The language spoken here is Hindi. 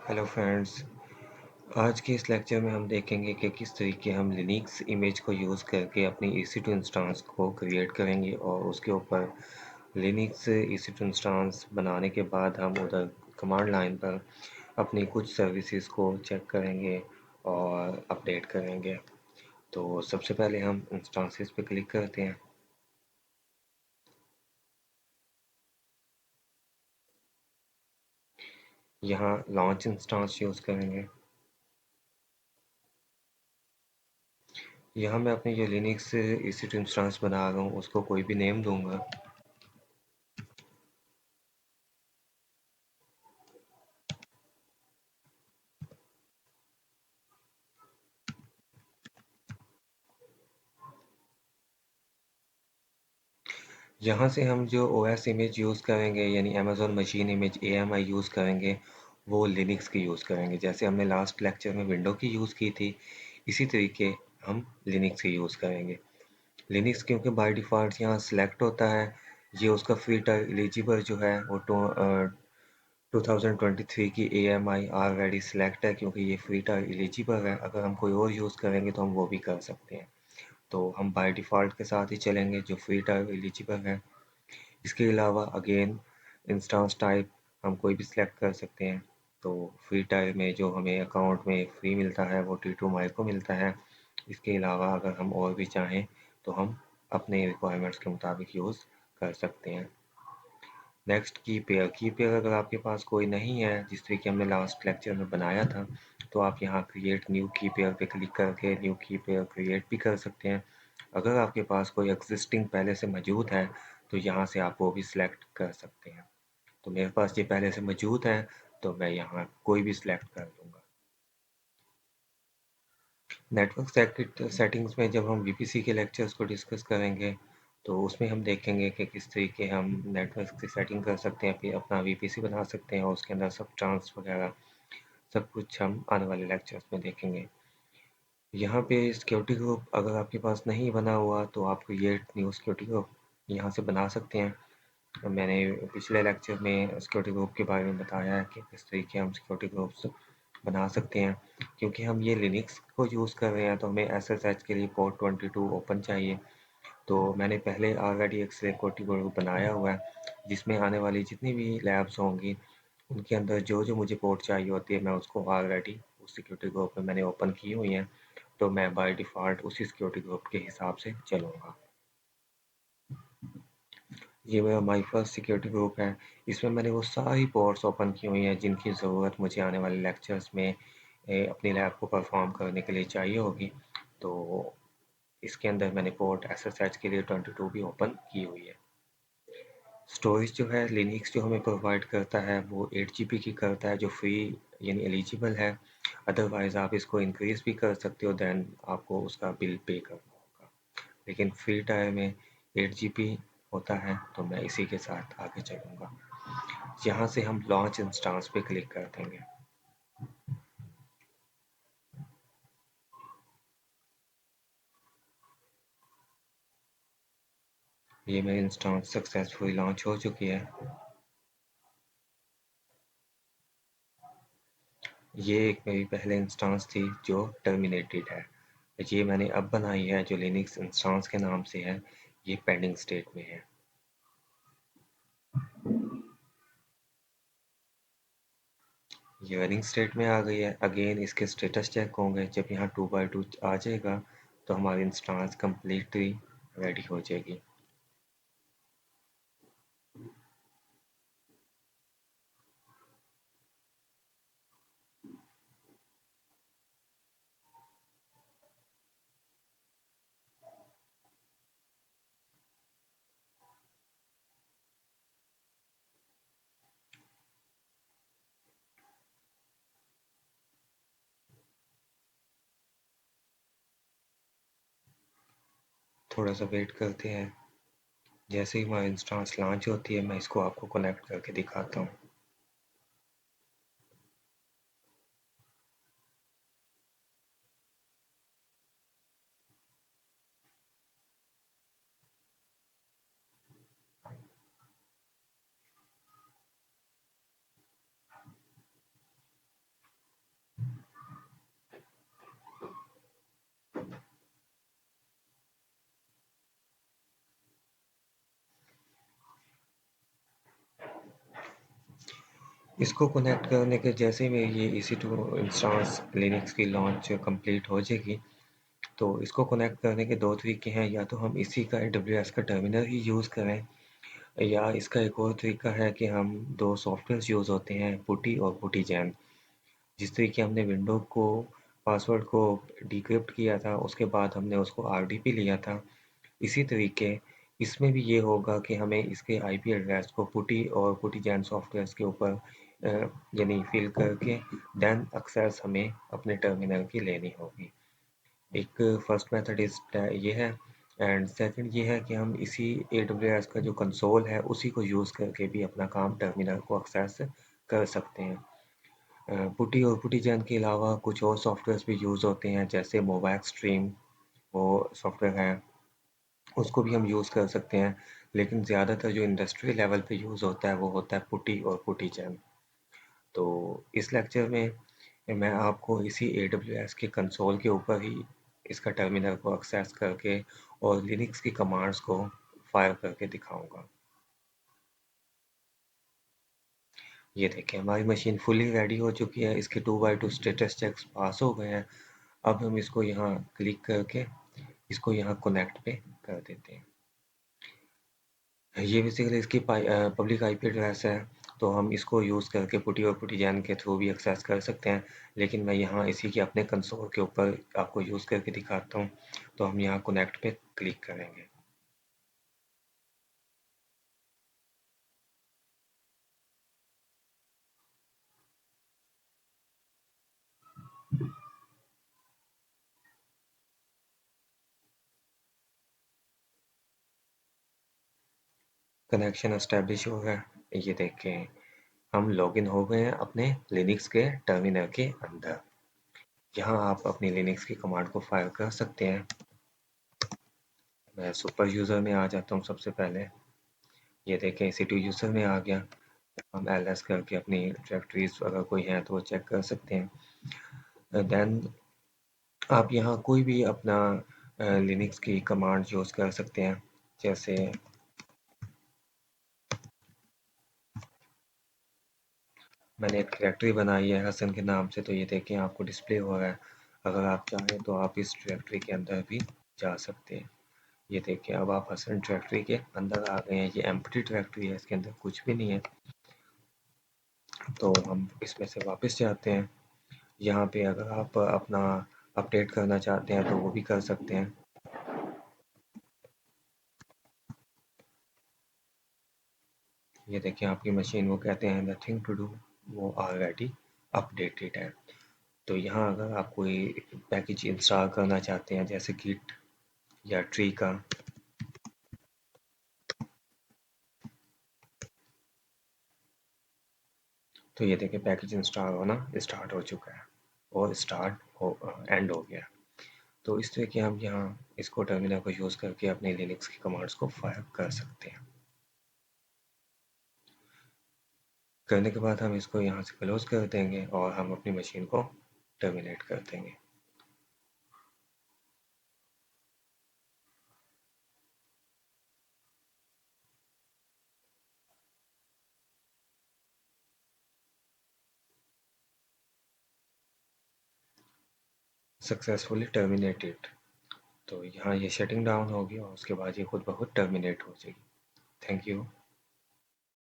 Hello friends. आज के इस लेक्चर में हम देखेंगे कि किस तरीके हम लिनक्स इमेज को यूज़ करके अपनी EC2 इंस्टेंस को क्रिएट करेंगे और उसके ऊपर लिनक्स EC2 इंस्टेंस बनाने के बाद हम उधर कमांड लाइन पर अपनी कुछ सर्विसेज को चेक करेंगे और अपडेट करेंगे। तो सबसे पहले हम इंस्टेंसेस पे क्लिक करते हैं। यहाँ लॉन्च इंस्टेंस यूज़ करेंगे। यहाँ मैं अपनी जो लिनक्स EC2 इंस्टेंस बना रहा हूँ उसको कोई भी नेम दूंगा। यहाँ से हम जो OS इमेज यूज़ करेंगे यानी Amazon machine image AMI use करेंगे, वो लिनक्स की यूज़ करेंगे। जैसे हमने लास्ट लेक्चर में विंडो की यूज़ की थी, इसी तरीके हम लिनक्स की यूज़ करेंगे। लिनक्स क्योंकि बाय डिफ़ॉल्ट यहाँ सिलेक्ट होता है, ये उसका फ्री टाइम एलिजिबल जो है वो 2023 की AMI ऑलरेडी सिलेक्ट है क्योंकि ये फ्री टाइम एलिजिबल है। अगर हम कोई और यूज़ करेंगे तो हम वो भी कर सकते हैं। तो हम बाय डिफ़ॉल्ट के साथ ही चलेंगे जो फ्री टाइम एलिजिबल है। इसके अलावा अगेन इंस्टेंस टाइप हम कोई भी सिलेक्ट कर सकते हैं। तो फ्री टाइम में जो हमें अकाउंट में फ्री मिलता है वो T2 माई को मिलता है। इसके अलावा अगर हम और भी चाहें तो हम अपने रिक्वायरमेंट्स के मुताबिक यूज़ कर सकते हैं। नेक्स्ट की पेयर अगर आपके पास कोई नहीं है जिस तरीके हमने लास्ट लेक्चर में बनाया था, तो आप यहाँ क्रिएट न्यू की पेयर पे क्लिक करके न्यू की पेयर क्रिएट भी कर सकते हैं। अगर आपके पास कोई एग्जिस्टिंग पहले से मौजूद है तो यहाँ से आप वो भी सिलेक्ट कर सकते हैं। तो मेरे पास ये पहले से मौजूद है तो मैं यहाँ कोई भी सिलेक्ट कर दूंगा। नेटवर्क सेटिंग्स में जब हम VPC के लेक्चर्स को डिस्कस करेंगे तो उसमें हम देखेंगे कि किस तरीके हम नेटवर्क की सेटिंग कर सकते हैं, फिर अपना VPC बना सकते हैं और उसके अंदर सब ट्रांस वगैरह सब कुछ हम आने वाले लेक्चर्स में देखेंगे। यहाँ पे सिक्योरिटी ग्रुप अगर आपके पास नहीं बना हुआ तो आप क्रिएट न्यू सिक्योरिटी ग्रुप यहाँ से बना सकते हैं। मैंने पिछले लेक्चर में सिक्योरिटी ग्रुप के बारे में बताया है कि किस तरीके हम सिक्योरिटी ग्रुप्स बना सकते हैं। क्योंकि हम ये लिनक्स को यूज़ कर रहे हैं तो हमें SSH के लिए पोर्ट 22 ओपन चाहिए। तो मैंने पहले ऑलरेडी एक सिक्योरिटी ग्रुप बनाया हुआ है जिसमें आने वाली जितनी भी लैब्स होंगी उनके अंदर जो जो मुझे पोर्ट चाहिए होती है मैं उसको ऑलरेडी उस सिक्योरिटी ग्रुप में मैंने ओपन की हुई हैं। तो मैं बाय डिफ़ॉल्ट उसी सिक्योरिटी ग्रुप के हिसाब से चलूँगा। ये मेरा माई फर्स्ट सिक्योरिटी ग्रुप है। इसमें मैंने वो सारी पोर्ट्स ओपन की हुई हैं जिनकी ज़रूरत मुझे आने वाले लेक्चर्स में अपनी लैब को परफॉर्म करने के लिए चाहिए होगी। तो इसके अंदर मैंने पोर्ट SSH के लिए 22 भी ओपन की हुई है। स्टोरेज जो है लिनक्स जो हमें प्रोवाइड करता है वो 8 GB की करता है जो फ्री यानी एलिजिबल है। अदरवाइज़ आप इसको इंक्रीज़ भी कर सकते हो, देन आपको उसका बिल पे करना होगा। लेकिन फ्री टायर में 8 GB होता है तो मैं इसी के साथ आगे चलूँगा। यहाँ से हम लॉन्च इंस्टांस पे क्लिक कर देंगे। ये मेरी इंस्टांस सक्सेसफुली लॉन्च हो चुकी है। ये एक मेरी पहले इंस्टांस थी जो टर्मिनेटेड है। ये मैंने अब बनाई है जो लिनक्स इंस्टांस के नाम से है। ये पेंडिंग स्टेट में है। ये रनिंग स्टेट में आ गई है। अगेन इसके स्टेटस चेक होंगे। जब यहाँ 2x2 आ जाएगा तो हमारी इंस्टांस कम्प्लीटली रेडी हो जाएगी। थोड़ा सा वेट करते हैं। जैसे ही हमारी इंस्टांस लॉन्च होती है मैं इसको आपको कनेक्ट करके दिखाता हूँ। इसको कनेक्ट करने के जैसे में ये EC2 इंस्टेंस लिनक्स की लॉन्च कंप्लीट हो जाएगी, तो इसको कनेक्ट करने के दो तरीके हैं। या तो हम इसी का AWS का टर्मिनल ही यूज़ करें, या इसका एक और तरीका है कि हम दो सॉफ्टवेयर यूज़ होते हैं, पुटी और पुटीजैन। जिस तरीके हमने विंडो को पासवर्ड को डिक्रिप्ट किया था, उसके बाद हमने उसको RDP लिया था, इसी तरीके इसमें भी ये होगा कि हमें इसके IP एड्रेस को पुटी और पुटीजैन सॉफ्टवेयर के ऊपर यानी फिल करके देन एक्सेस हमें अपने टर्मिनल की लेनी होगी। एक फर्स्ट मेथड इस ये है, एंड सेकंड ये है कि हम इसी AWS का जो कंसोल है उसी को यूज़ करके भी अपना काम टर्मिनल को एक्सेस कर सकते हैं। पुटी और पुटीजैन के अलावा कुछ और सॉफ्टवेयर भी यूज़ होते हैं, जैसे मोबाइल स्ट्रीम वो सॉफ्टवेयर है, उसको भी हम यूज़ कर सकते हैं। लेकिन ज़्यादातर जो इंडस्ट्री लेवल पे यूज़ होता है वो होता है पुटी और पुटीजैन। तो इस लेक्चर में मैं आपको इसी AWS के कंसोल के ऊपर ही इसका टर्मिनल को एक्सेस करके और लिनक्स की कमांड्स को फायर करके दिखाऊंगा। ये देखें, हमारी मशीन फुली रेडी हो चुकी है, इसके 2x2 स्टेटस चेक्स पास हो गए हैं। अब हम इसको यहाँ क्लिक करके इसको यहाँ कनेक्ट पे कर देते हैं। ये बेसिकली इसकी पब्लिक IP एड्रेस है, तो हम इसको यूज़ करके पुटी और पुटीजैन के थ्रू भी एक्सेस कर सकते हैं। लेकिन मैं यहाँ इसी के अपने कंसोल के ऊपर आपको यूज़ करके दिखाता हूँ। तो हम यहाँ कनेक्ट पे क्लिक करेंगे। कनेक्शन एस्टेब्लिश हो गया। ये देखें, हम लॉगिन हो गए हैं अपने लिनक्स के टर्मिनल के अंदर। यहाँ आप अपनी लिनक्स की कमांड को फायर कर सकते हैं। मैं सुपर यूज़र में आ जाता हूँ सबसे पहले। ये देखें, C2 यूज़र में आ गया। हम ls करके अपनी डायरेक्टरीज अगर कोई है तो वो चेक कर सकते हैं। देन आप यहाँ कोई भी अपना लिनक्स की कमांड यूज़ कर सकते हैं। जैसे मैंने एक डायरेक्टरी बनाई है हसन के नाम से, तो ये देखें आपको डिस्प्ले हो रहा है। अगर आप चाहें तो आप इस डायरेक्टरी के अंदर भी जा सकते हैं। ये देखिए, अब आप हसन डायरेक्टरी के अंदर आ गए हैं। ये एम्प्टी डायरेक्टरी है, इसके अंदर कुछ भी नहीं है। तो हम इसमें से वापस जाते हैं। यहाँ पे अगर आप अपना अपडेट करना चाहते हैं तो वो भी कर सकते हैं। ये देखिए, आपकी मशीन वो कहते हैं नथिंग टू डू, वो ऑलरेडी अपडेटेड है। तो यहाँ अगर आप कोई पैकेज इंस्टॉल करना चाहते हैं, जैसे गिट या ट्री का, तो ये देखिए पैकेज इंस्टॉल होना स्टार्ट हो चुका है और स्टार्ट हो एंड हो गया। तो इस तरह के हम यहाँ इसको टर्मिनल को यूज़ करके अपने लिनक्स की कमांड्स को फायर कर सकते हैं। करने के बाद हम इसको यहाँ से क्लोज कर देंगे और हम अपनी मशीन को टर्मिनेट कर देंगे। Successfully terminated. तो यहाँ ये शटिंग डाउन होगी और उसके बाद ये खुद ब खुद टर्मिनेट हो जाएगी। Thank you.